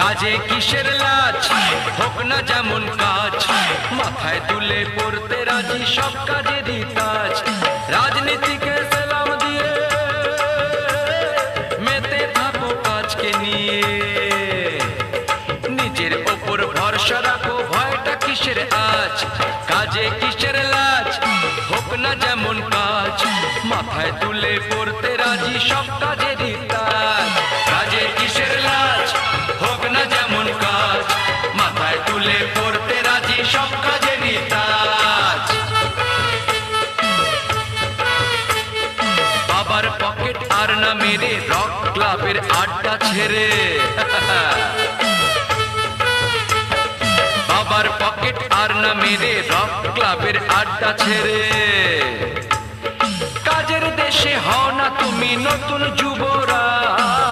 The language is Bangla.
কাজে কিসের লাজ, হোক না যেমন কাজ, মাথায় তুলে পড়তে রাজি সব কাজেরই তাজ। রাজনীতিকে সালাম দিয়ে মেতে থাকো কাজকে নিয়ে, নিজের ওপর ভরসা রাখো, ভয়টা কিসের আজ। কাজে কিসের লাজ, হোক না যেমন কাজ, মাথায় তুলে পড়তে রাজি সব কাজেরই তাজ। কাজে কিসের লাজ, হোক না যেমন কাজ, মাথায় তুলে পড়তে রাজি সব কাজেরই তাজ। বাবার পকেট আর না মেরে রক ক্লাবের আড্ডা ছেড়ে, বাবার পকেট আর না মেরে রক ক্লাবের আড্ডা ছেড়ে, কাজের দেশে হও না তুমি নতুন যুবরাজ।